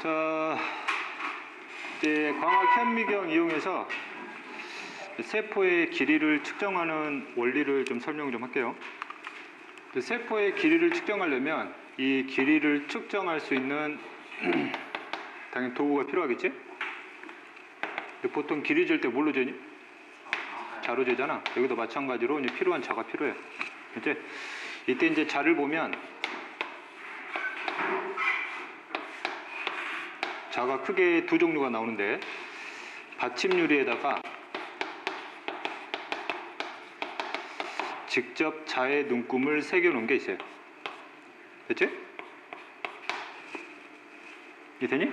자, 이제 광학 현미경 이용해서 세포의 길이를 측정하는 원리를 좀 설명 좀 할게요. 세포의 길이를 측정하려면 이 길이를 측정할 수 있는 당연히 도구가 필요하겠지? 보통 길이 잴 때 뭘로 재니? 자로 재잖아. 여기도 마찬가지로 이제 필요한 자가 필요해. 이제 이때 이제 자를 보면 자가 크게 두 종류가 나오는데 받침유리에다가 직접 자의 눈금을 새겨 놓은 게 있어요. 됐지? 이해되니?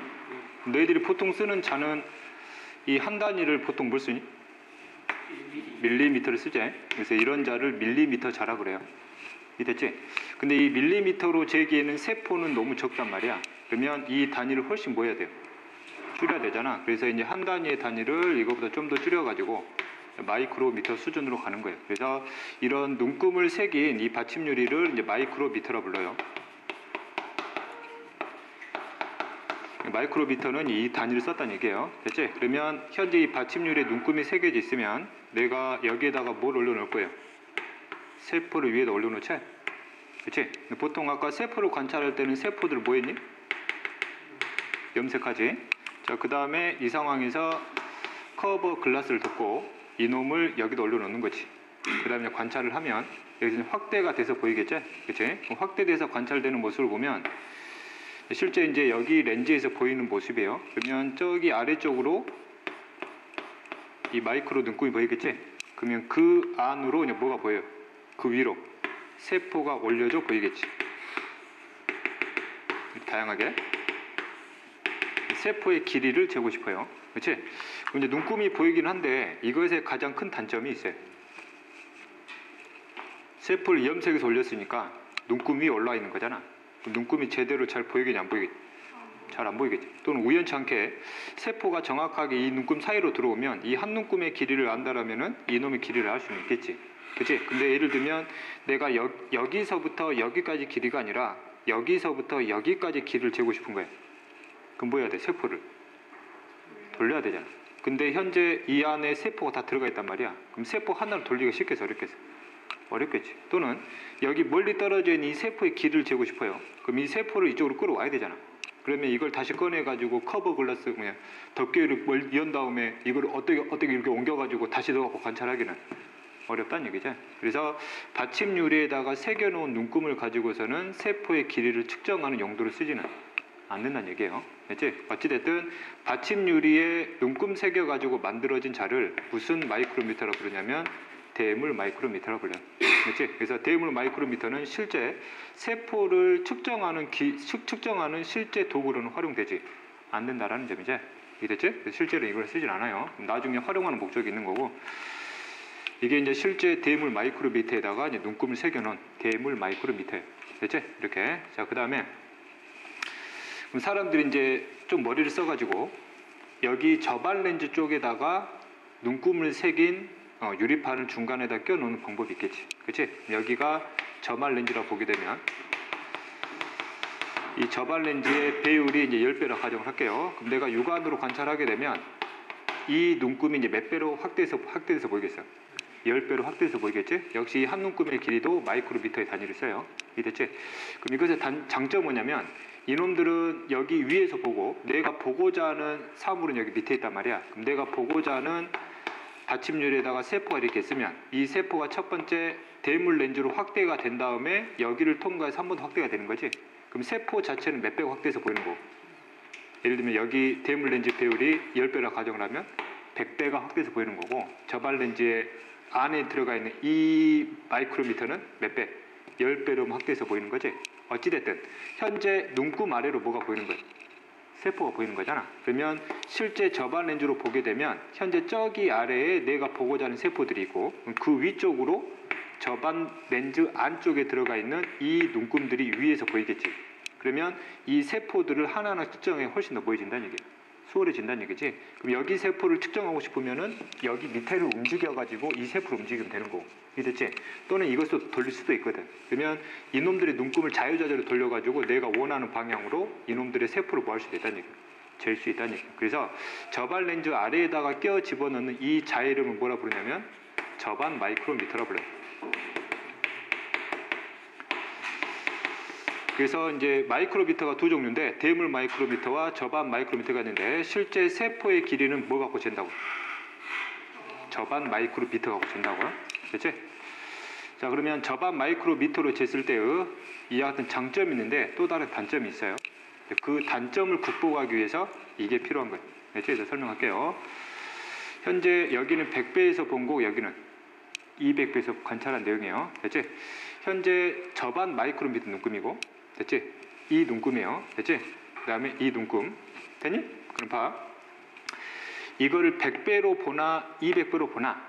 너희들이 보통 쓰는 자는 이 한 단위를 보통 뭘 쓰니? 밀리미터를 쓰지. 그래서 이런 자를 밀리미터 자라 그래요. 이해됐지? 근데 이 밀리미터로 재기에는 세포는 너무 적단 말이야. 그러면 이 단위를 훨씬 뭐 해야 돼요? 줄여야 되잖아. 그래서 이제 한 단위의 단위를 이거보다 좀 더 줄여가지고 마이크로미터 수준으로 가는 거예요. 그래서 이런 눈금을 새긴 이 받침유리를 이제 마이크로미터라 불러요. 마이크로미터는 이 단위를 썼다는 얘기예요. 됐지? 그러면 현재 이 받침유리에 눈금이 새겨져 있으면 내가 여기에다가 뭘 올려놓을 거예요? 세포를 위에다 올려놓지? 그렇지? 보통 아까 세포를 관찰할 때는 세포들을 뭐 했니? 염색하지? 자, 그 다음에 이 상황에서 커버 글라스를 덮고 이놈을 여기다 올려놓는 거지. 그 다음에 관찰을 하면 여기서 확대가 돼서 보이겠지? 그치? 확대돼서 관찰되는 모습을 보면 실제 이제 여기 렌즈에서 보이는 모습이에요. 그러면 저기 아래쪽으로 이 마이크로 눈금이 보이겠지? 그러면 그 안으로 이제 뭐가 보여요? 그 위로 세포가 올려져 보이겠지? 다양하게 세포의 길이를 재고 싶어요. 그렇지? 이제 눈금이 보이긴 한데 이것의 가장 큰 단점이 있어요. 세포를 염색해서 올렸으니까 눈금이 올라와 있는 거잖아. 눈금이 제대로 잘 보이겠냐 안 보이겠냐? 잘 안 보이겠지. 또는 우연치 않게 세포가 정확하게 이 눈금 사이로 들어오면 이 한 눈금의 길이를 안다라면은 이놈의 길이를 알 수는 있겠지. 그치? 근데 예를 들면 내가 여기서부터 여기까지 길이가 아니라 여기서부터 여기까지 길이를 재고 싶은 거야. 그럼 뭐 해야 돼? 세포를 돌려야 되잖아. 근데 현재 이 안에 세포가 다 들어가 있단 말이야. 그럼 세포 하나를 돌리기가 쉽겠어? 어렵겠어? 어렵겠지. 또는 여기 멀리 떨어져 있는 이 세포의 길이를 재고 싶어요. 그럼 이 세포를 이쪽으로 끌어와야 되잖아. 그러면 이걸 다시 꺼내가지고 커버 글라스 그냥 덮개를 연 다음에 이걸 어떻게 이렇게 옮겨가지고 다시 넣어갖고 관찰하기는 어렵다는 얘기죠. 그래서 받침유리에다가 새겨놓은 눈금을 가지고서는 세포의 길이를 측정하는 용도로 쓰지는 않는다는 얘기예요. 그렇지? 어찌됐든 받침유리에 눈금 새겨가지고 만들어진 자를 무슨 마이크로미터라고 부르냐면 대물 마이크로미터라고 불러요. 그렇지? 그래서 대물 마이크로미터는 실제 세포를 측정하는 실제 도구로는 활용되지 않는다라는 점이죠. 이해됐지? 실제로 이걸 쓰진 않아요. 나중에 활용하는 목적이 있는 거고, 이게 이제 실제 대물 마이크로미터에다가 이제 눈금을 새겨놓은 대물 마이크로미터예요. 됐지? 이렇게. 자, 그 다음에 그럼 사람들이 이제 좀 머리를 써가지고 여기 저발 렌즈 쪽에다가 눈금을 새긴 유리판을 중간에다 껴놓는 방법이 있겠지. 그치? 여기가 저발 렌즈라고 보게 되면 이 저발 렌즈의 배율이 이제 10배로 가정을 할게요. 그럼 내가 육안으로 관찰하게 되면 이 눈금이 이제 몇 배로 확대해서 보이겠어요? 10배로 확대해서 보이겠지? 역시 한 눈금의 길이도 마이크로미터의 단위를 써요. 이해됐지? 그럼 이것의 장점은 뭐냐면 이놈들은 여기 위에서 보고 내가 보고자 하는 사물은 여기 밑에 있단 말이야. 그럼 내가 보고자 하는 받침유리에다가 세포가 이렇게 있으면 이 세포가 첫 번째 대물 렌즈로 확대가 된 다음에 여기를 통과해서 한 번 더 확대가 되는 거지. 그럼 세포 자체는 몇 배가 확대해서 보이는 거고, 예를 들면 여기 대물 렌즈 배율이 10배라 가정을 하면 100배가 확대해서 보이는 거고, 저발 렌즈의 안에 들어가 있는 이 마이크로미터는 몇 배? 10배로 확대해서 보이는 거지. 어찌됐든 현재 눈금 아래로 뭐가 보이는 거예요? 세포가 보이는 거잖아. 그러면 실제 저반 렌즈로 보게 되면 현재 저기 아래에 내가 보고자 하는 세포들이 있고, 그 위쪽으로 저반 렌즈 안쪽에 들어가 있는 이 눈금들이 위에서 보이겠지. 그러면 이 세포들을 하나하나 측정해 훨씬 더 보여진다는 얘기예요. 수월해진다는 얘기지. 그럼 여기 세포를 측정하고 싶으면은 여기 밑에를 움직여가지고 이 세포를 움직이면 되는 거고. 이해됐지? 또는 이것도 돌릴 수도 있거든. 그러면 이놈들의 눈금을 자유자재로 돌려가지고 내가 원하는 방향으로 이놈들의 세포를 뭐 할 수도 있다는 얘기야. 잴 수 있다는 얘기야. 그래서 저반 렌즈 아래에다가 껴 집어넣는 이 자 이름을 뭐라 부르냐면 저반 마이크로미터라 불러요. 그래서 이제 마이크로미터가 두 종류인데 대물 마이크로미터와 저반 마이크로미터가 있는데 실제 세포의 길이는 뭐 갖고 잰다고? 저반 마이크로미터 갖고 잰다고요? 됐지? 자, 그러면 저반 마이크로미터로 쟀을 때의 이와 같은 장점이 있는데 또 다른 단점이 있어요. 그 단점을 극복하기 위해서 이게 필요한 거예요. 됐지? 그래서 설명할게요. 현재 여기는 100배에서 본 거고 여기는 200배에서 관찰한 내용이에요. 됐지? 현재 저반 마이크로미터 눈금이고 됐지? 이 눈금이에요. 됐지? 그 다음에 이 눈금. 됐니? 그럼 봐. 이거를 100배로 보나 200배로 보나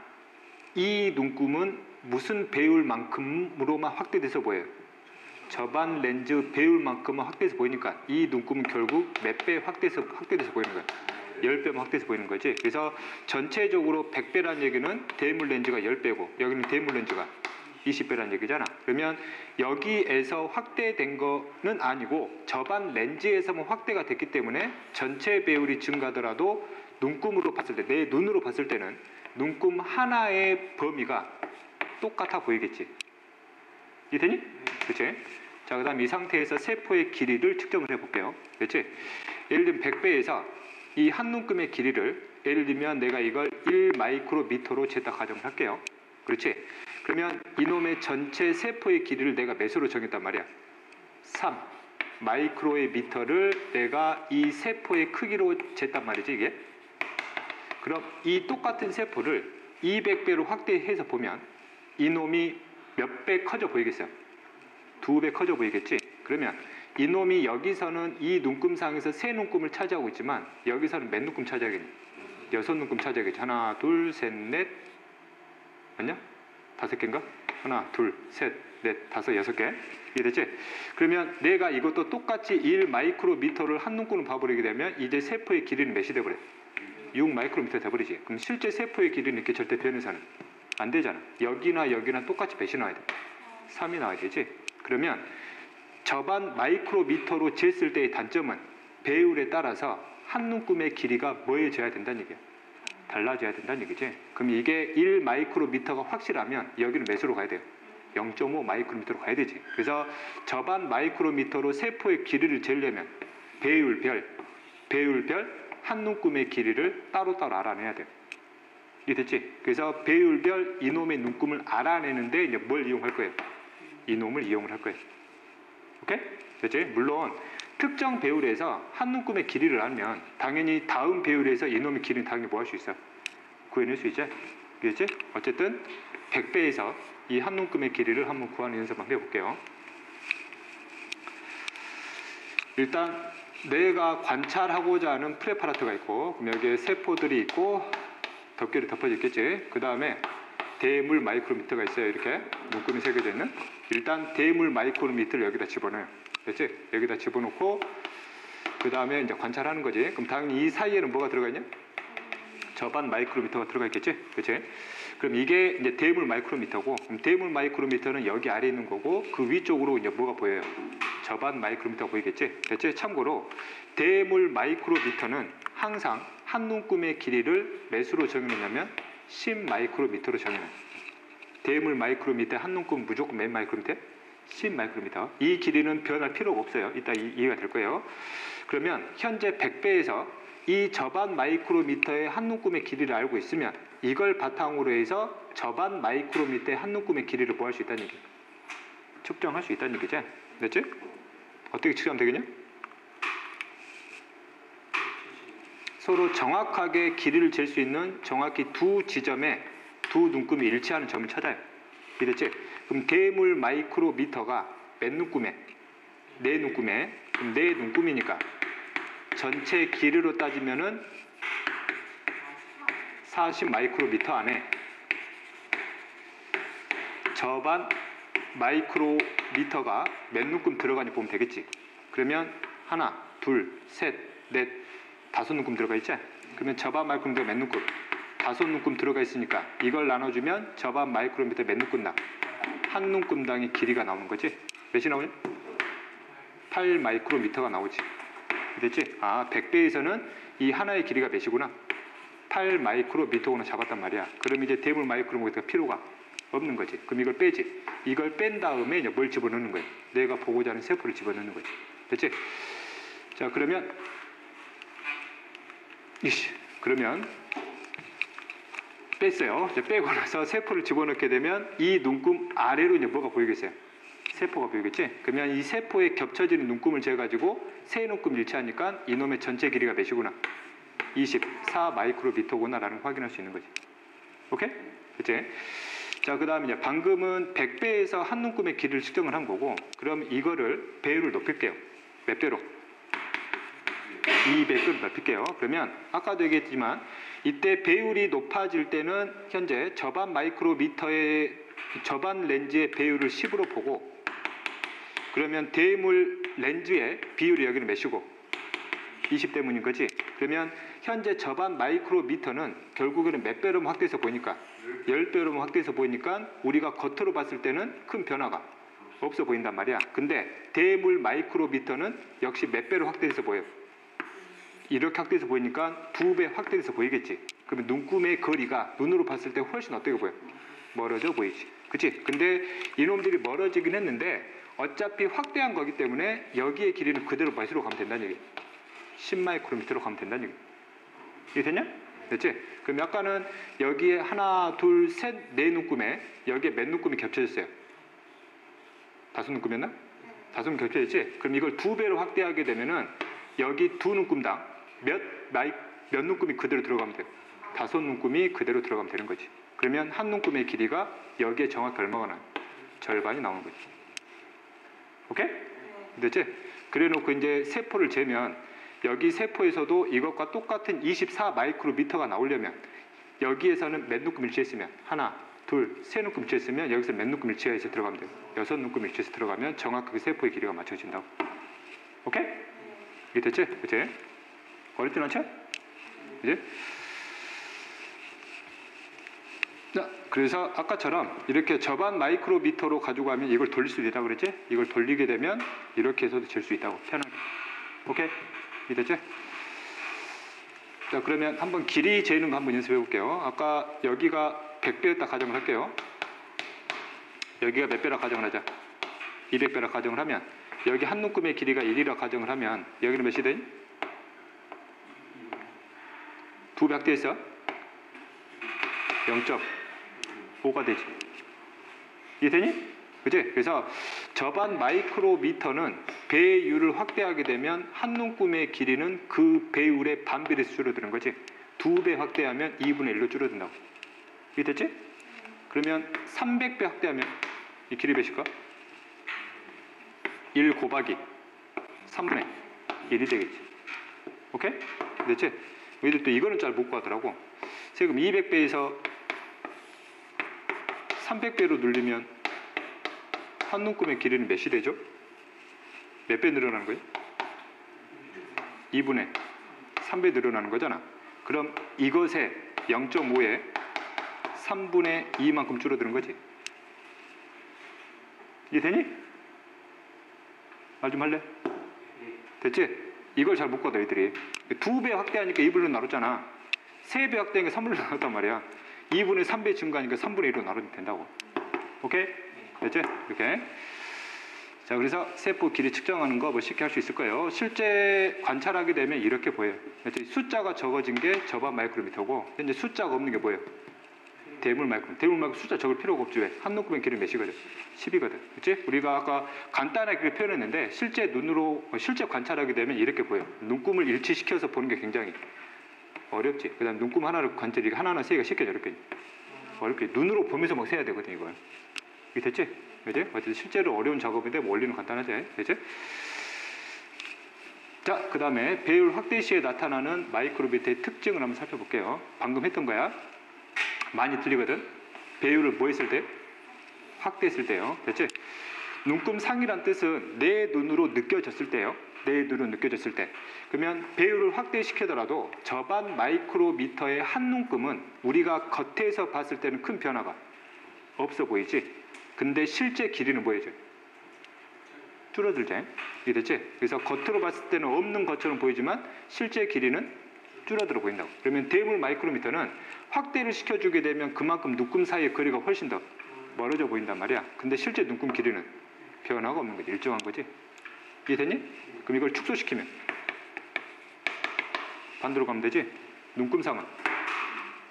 이 눈금은 무슨 배율만큼으로만 확대돼서 보여요? 저반 렌즈 배율만큼만 확대해서 보이니까 이 눈금은 결국 몇 배 확대해서 보이는 거야. 10배만 확대해서 보이는 거지. 그래서 전체적으로 100배라는 얘기는 대물 렌즈가 10배고 여기는 대물 렌즈가 20배라는 얘기잖아. 그러면 여기에서 확대된 거는 아니고 저반 렌즈에서만 확대가 됐기 때문에 전체 배율이 증가하더라도 눈금으로 봤을 때, 내 눈으로 봤을 때는 눈금 하나의 범위가 똑같아 보이겠지. 이해되니? 그치? 자, 그 다음 이 상태에서 세포의 길이를 측정을 해볼게요. 그치? 예를 들면 100배에서 이 한 눈금의 길이를 예를 들면 내가 이걸 1 마이크로미터로 재다 가정을 할게요. 그렇지? 그러면 이놈의 전체 세포의 길이를 내가 몇으로 정했단 말이야? 3 마이크로의 미터를 내가 이 세포의 크기로 쟀단 말이지 이게. 그럼 이 똑같은 세포를 200배로 확대해서 보면 이놈이 몇 배 커져 보이겠어요? 2배 커져 보이겠지? 그러면 이놈이 여기서는 이 눈금상에서 세 눈금을 차지하고 있지만 여기서는 몇 눈금 차지하겠니? 6눈금 차지하겠지. 하나, 둘, 셋, 넷. 맞냐? 5개인가? 하나, 둘, 셋, 넷, 다섯, 6개. 이해됐지? 그러면 내가 이것도 똑같이 1 마이크로미터를 한 눈금을 봐버리게 되면 이제 세포의 길이는 몇이 돼버려? 6 마이크로미터 돼버리지. 그럼 실제 세포의 길이는 이렇게 절대 변해서는 안 되잖아. 여기나 여기나 똑같이 몇이 나와야 돼? 3이 나와야 되지. 그러면 저반 마이크로미터로 쟀을 때의 단점은 배율에 따라서 한 눈금의 길이가 뭐해져야 된다는 얘기야? 달라져야 된다는 얘기지. 그럼 이게 1 마이크로미터가 확실하면 여기는 몇으로 가야 돼요? 0.5 마이크로미터로 가야 되지. 그래서 저반 마이크로미터로 세포의 길이를 재려면 배율별 한 눈금의 길이를 따로따로 알아내야 돼요. 이해됐지? 그래서 배율별 이놈의 눈금을 알아내는데 이제 뭘 이용할 거예요? 이놈을 이용을 할 거예요. 오케이? 됐지? 물론 특정 배율에서 한 눈금의 길이를 알면 당연히 다음 배율에서 이놈의 길이는 당연히 뭐 할 수 있어? 구해낼 수 있지? 그렇지? 어쨌든 100배에서 이 한 눈금의 길이를 한번 구하는 연습 한번 해볼게요. 일단 내가 관찰하고자 하는 프레파라트가 있고 그럼 여기에 세포들이 있고 덮개를 덮어져 있겠지. 그 다음에 대물 마이크로미터가 있어요. 이렇게 눈금이 새겨져 있는. 일단 대물 마이크로미터를 여기다 집어넣어요. 됐지? 여기다 집어넣고 그 다음에 이제 관찰하는 거지. 그럼 당연히 이 사이에는 뭐가 들어가 있냐? 저반 마이크로미터가 들어가 있겠지? 그치? 그럼 이게 이제 대물 마이크로미터고, 그럼 대물 마이크로미터는 여기 아래에 있는 거고, 그 위쪽으로 이제 뭐가 보여요? 저반 마이크로미터가 보이겠지? 됐지? 참고로, 대물 마이크로미터는 항상 한 눈금의 길이를 몇으로 정의했냐면 10 마이크로미터로 정의해요. 대물 마이크로미터 한 눈금 무조건 몇 마이크로미터? 10 마이크로미터. 이 길이는 변할 필요가 없어요. 이따 이해가 될 거예요. 그러면 현재 100배에서 이 저반 마이크로미터의 한 눈금의 길이를 알고 있으면 이걸 바탕으로 해서 저반 마이크로미터의 한 눈금의 길이를 뭐 할 수 있다는 얘기예요? 측정할 수 있다는 얘기죠. 됐지? 어떻게 측정하면 되겠냐? 서로 정확하게 길이를 잴 수 있는 정확히 두 지점에 두 눈금이 일치하는 점을 찾아요. 이랬지? 그럼 대물 마이크로미터가 몇 눈금에? 네 눈금에. 그럼 네 눈금이니까 전체 길이로 따지면은 40 마이크로미터 안에 저반 마이크로미터가 몇 눈금 들어가니 보면 되겠지. 그러면 하나, 둘, 셋, 넷, 다섯 눈금 들어가 있지? 그러면 저반 마이크로미터 몇 눈금? 다섯 눈금 들어가 있으니까 이걸 나눠주면 저반 마이크로미터 몇 눈금 나? 한 눈금당의 길이가 나오는 거지. 몇이 나오냐? 8 마이크로미터가 나오지. 됐지? 아, 100배에서는 이 하나의 길이가 몇이구나? 8 마이크로미터구나 잡았단 말이야. 그럼 이제 대물 마이크로미터가 필요가 없는 거지. 그럼 이걸 빼지. 이걸 뺀 다음에 이제 뭘 집어넣는 거예요? 내가 보고자 하는 세포를 집어넣는 거지. 됐지? 자, 그러면 그러면 뺐어요. 이제 빼고 나서 세포를 집어넣게 되면 이 눈금 아래로 이제 뭐가 보이겠어요? 세포가 보이겠지? 그러면 이 세포에 겹쳐지는 눈금을 재가지고 세 눈금 일치하니까 이놈의 전체 길이가 몇이구나? 24 마이크로미터구나 라는 걸 확인할 수 있는 거지. 오케이? 그치? 자, 그 다음에 이제 방금은 100배에서 한 눈금의 길이를 측정을 한 거고, 그럼 이거를 배율을 높일게요. 몇 배로? 200배로 높일게요. 그러면 아까도 얘기했지만 이때 배율이 높아질 때는 현재 저반 마이크로미터의 저반 렌즈의 배율을 10으로 보고, 그러면 대물 렌즈의 비율이 여기는 몇이고? 20 때문인 거지. 그러면 현재 저반 마이크로미터는 결국에는 몇 배로 확대해서 보니까 10배로 확대해서 보이니까 우리가 겉으로 봤을 때는 큰 변화가 없어 보인단 말이야. 근데 대물 마이크로미터는 역시 몇 배로 확대해서 보여요? 이렇게 확대해서 보이니까 2배 확대해서 보이겠지. 그러면 눈금의 거리가 눈으로 봤을 때 훨씬 어떻게 보여? 멀어져 보이지. 그치? 근데 이놈들이 멀어지긴 했는데 어차피 확대한 거기 때문에 여기의 길이는 그대로 몇으로 가면 된다는 얘기. 10 마이크로미터로 가면 된다는 얘기. 이게 됐냐? 됐지? 그럼 아까는 여기에 하나, 둘, 셋, 네 눈금에 여기에 몇 눈금이 겹쳐졌어요? 다섯 눈금이었나? 다섯 눈금 겹쳐졌지? 그럼 이걸 2배로 확대하게 되면은 여기 두 눈금당 몇 눈금이 그대로 들어가면 돼요? 다섯 눈금이 그대로 들어가면 되는 거지. 그러면 한 눈금의 길이가 여기에 정확히 얼마가 나요? 절반이 나오는 거지. 오케이? 됐지? 그래 놓고 이제 세포를 재면 여기 세포에서도 이것과 똑같은 24 마이크로미터가 나오려면 여기에서는 몇 눈금 일치했으면 하나, 둘, 세 눈금 일치했으면 여기서 몇 눈금 일치해서 들어가면 돼요? 6눈금 일치해서 들어가면 정확하게 세포의 길이가 맞춰진다고. 오케이? 이게 됐지? 그치? 어렵진 않죠? 그치? 자, 그래서 아까처럼 이렇게 저반 마이크로미터로 가지고 가면 이걸 돌릴 수 있다고 그랬지? 이걸 돌리게 되면 이렇게 해서도 잴 수 있다고. 편하게. 오케이? 이해됐지? 자, 그러면 한번 길이 재는 거 한번 연습해 볼게요. 아까 여기가 100배였다 가정을 할게요. 여기가 몇 배라 가정을 하자? 200배라 가정을 하면 여기 한 눈금의 길이가 1이라 가정을 하면 여기는 몇이 되니? 2배 확대했어? 0.5가 되지. 이해되니? 그치? 그래서 저반 마이크로미터는 배율을 확대하게 되면 한 눈금의 길이는 그 배율의 반비례수 줄어드는 거지. 2배 확대하면 2분의 1로 줄어든다고. 이해됐지? 그러면 300배 확대하면 이 길이 몇일까? 1 곱하기 3분의 1이 되겠지. 오케이? 됐지? 얘들 또 이거는 잘 못 구하더라고. 지금 200배에서 300배로 늘리면 한 눈금의 길이는 몇이 되죠? 몇 배 늘어나는 거예요? 2분의 3배 늘어나는 거잖아. 그럼 이것의 0.5에 3분의 2만큼 줄어드는 거지. 이해되니? 말 좀 할래? 됐지? 이걸 잘 못 구하다 애들이. 2배 확대하니까 2분의 1로 나눴잖아. 3배 확대하니까 3분의 1로 나눴단 말이야. 2분의 3배 증가하니까 3분의 1로 나누면 된다고. 오케이? 됐지? 이렇게. 자, 그래서 세포 길이 측정하는 거 뭐 쉽게 할 수 있을 거예요. 실제 관찰하게 되면 이렇게 보여요. 숫자가 적어진 게 저반 마이크로미터고, 현재 숫자가 없는 게 뭐예요? 대물 마이크로미터. 대물 마이크로 숫자 적을 필요가 없지. 왜? 한 눈금의 길이 몇이거든? 10이거든. 그치? 우리가 아까 간단하게 그렇게 표현했는데, 실제 눈으로, 실제 관찰하게 되면 이렇게 보여요. 눈금을 일치시켜서 보는 게 굉장히 어렵지. 그 다음 눈금 하나를 관찰, 이게 하나하나 세기가 쉽게 어렵게. 어렵게. 눈으로 보면서 막 세야 되거든, 이걸. 이게 됐지? 그지? 어쨌든 실제로 어려운 작업인데 뭐 원리는 간단하지. 그지? 자, 그 다음에 배율 확대 시에 나타나는 마이크로미터의 특징을 한번 살펴볼게요. 방금 했던 거야. 많이 틀리거든. 배율을 뭐 했을 때? 확대했을 때요. 됐지? 눈금 상이란 뜻은 내 눈으로 느껴졌을 때요. 내 눈으로 느껴졌을 때. 그러면 배율을 확대시키더라도 저반 마이크로미터의 한 눈금은 우리가 겉에서 봤을 때는 큰 변화가 없어 보이지. 근데 실제 길이는 보여줘. 줄어들지. 이게 됐지? 그래서 겉으로 봤을 때는 없는 것처럼 보이지만 실제 길이는 줄어들어 보인다고. 그러면 대물 마이크로미터는 확대를 시켜주게 되면 그만큼 눈금 사이의 거리가 훨씬 더 멀어져 보인단 말이야. 근데 실제 눈금 길이는 변화가 없는 거지. 일정한 거지. 이해됐니? 그럼 이걸 축소시키면 반대로 가면 되지. 눈금상은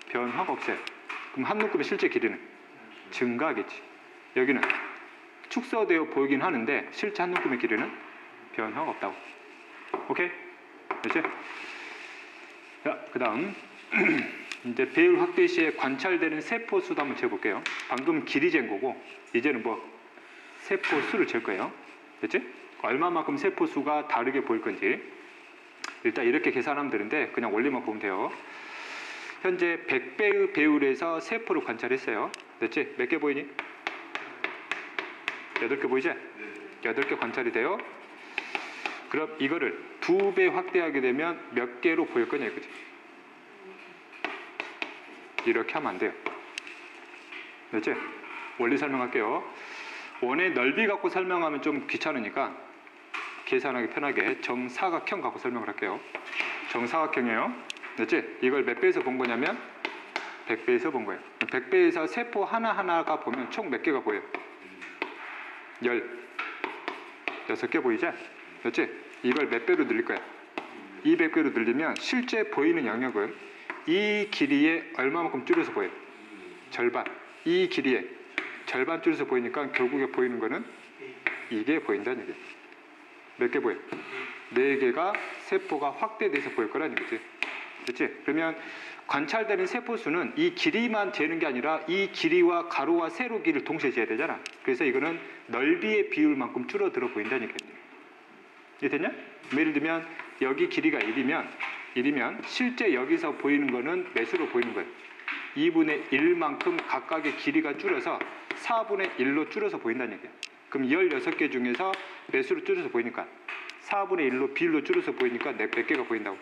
변화가 없어요. 그럼 한 눈금의 실제 길이는 증가하겠지. 여기는 축소되어 보이긴 하는데 실제 한 눈금의 길이는 변화가 없다고. 오케이? 됐지? 자, 그 다음 이제 배율 확대 시에 관찰되는 세포 수도 한번 재볼게요. 방금 길이 잰 거고 이제는 뭐 세포 수를 잴 거예요. 됐지? 얼마만큼 세포 수가 다르게 보일 건지 일단 이렇게 계산하면 되는데 그냥 원리만 보면 돼요. 현재 100배의 배율에서 세포를 관찰했어요. 됐지? 몇 개 보이니? 8개 보이지? 8개 관찰이 돼요. 그럼 이거를 2배 확대하게 되면 몇 개로 보일 거냐 이거지. 이렇게 하면 안 돼요. 됐지? 원리 설명할게요. 원의 넓이 갖고 설명하면 좀 귀찮으니까 계산하기 편하게 정사각형 갖고 설명을 할게요. 정사각형이에요. 됐지? 이걸 몇 배에서 본 거냐면 100배에서 본 거예요. 100배에서 세포 하나하나가 보면 총 몇 개가 보여요? 16개 보이지? 됐지? 이걸 몇 배로 늘릴 거야? 200배로 늘리면 실제 보이는 영역은 이 길이에 얼마만큼 줄여서 보여요? 절반. 이 길이에 절반 줄여서 보이니까 결국에 보이는 거는 이게 보인다는 얘기예요. 몇 개 보여? 4개가 세포가 확대돼서 보일 거라는 얘기지. 그렇지? 그러면 관찰되는 세포 수는 이 길이만 재는 게 아니라 이 길이와 가로와 세로 길이를 동시에 재야 되잖아. 그래서 이거는 넓이의 비율만큼 줄어들어 보인다는 얘기예요. 이해됐냐? 예를 들면 여기 길이가 1이면 실제 여기서 보이는 거는 몇으로 보이는 거예요? 2분의 1만큼 각각의 길이가 줄여서 4분의 1로 줄여서 보인다는 얘기예요. 그럼 16개 중에서 몇으로 줄여서 보이니까 4분의 1로 비율로 줄여서 보이니까 몇 개가 보인다고?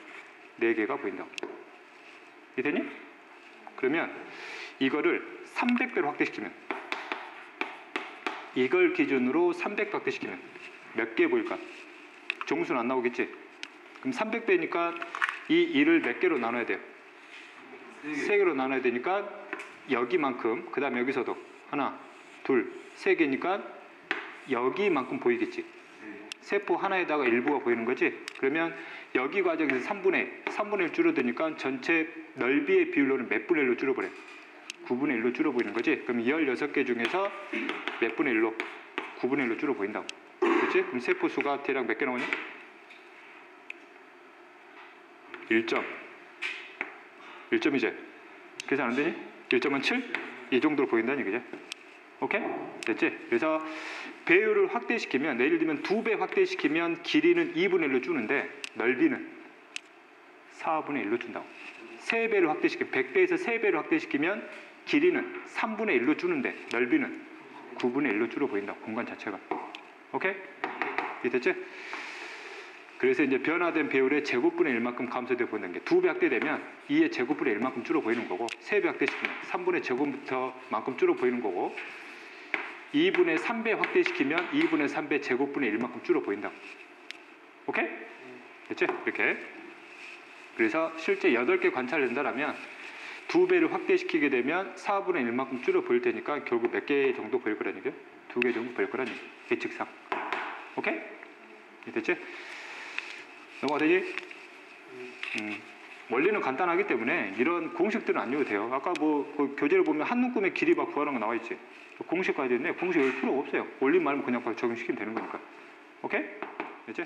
4개가 보인다고. 이해되니? 그러면 이거를 300배로 확대시키면 이걸 기준으로 300배 확대시키면 몇 개 보일까? 정수는 안 나오겠지? 그럼 300배니까 이 1을 몇 개로 나눠야 돼요? 3개로 나눠야 되니까 여기만큼, 그 다음에 여기서도 하나, 둘, 3개니까 여기만큼 보이겠지? 세포 하나에다가 일부가 보이는 거지? 그러면 여기 과정에서 3분의 1 줄어드니까 전체 넓이의 비율로는 몇 분의 1로 줄어버려요? 9분의 1로 줄어 보이는 거지? 그럼 16개 중에서 몇 분의 1로? 9분의 1로 줄어 보인다고. 그렇지? 그럼 세포 수가 대략 몇 개 나오냐? 1점. 1점이지? 계산 안 되니? 1점은 7? 이 정도로 보인다는 얘기죠. 오케이? 됐지? 그래서 배율을 확대시키면, 예를 들면 2배 확대시키면 길이는 2분의 1로 주는데 넓이는 4분의 1로 준다고. 3배를 확대시키면, 100배에서 3배를 확대시키면 길이는 3분의 1로 주는데 넓이는 9분의 1로 줄어 보인다고. 공간 자체가. 오케이? 됐지? 그래서 이제 변화된 배율의 제곱분의 1만큼 감소되어 보인다는 게 2배 확대되면 2의 제곱분의 1만큼 줄어 보이는 거고 3배 확대시키면 3분의 제곱부터만큼 줄어 보이는 거고 2분의 3배 확대시키면 2분의 3배 제곱분의 1만큼 줄어 보인다고. 오케이? 됐지? 이렇게. 그래서 실제 8개 관찰된다라면 2배를 확대시키게 되면 4분의 1만큼 줄어 보일 테니까 결국 몇 개 정도 보일 거라는 얘기예요? 2개 정도 보일 거라는 얘기예요. 예측상. 오케이? 됐지? 넘어가 되지? 원리는 간단하기 때문에 이런 공식들은 안 외워도 돼요. 아까 그 교재를 보면 한 눈금의 길이 막 구하는 거 나와 있지. 공식 가야 되는데 공식 외울 필요가 없어요. 원리 말면 그냥 적용시키면 되는 거니까. 오케이? 됐지?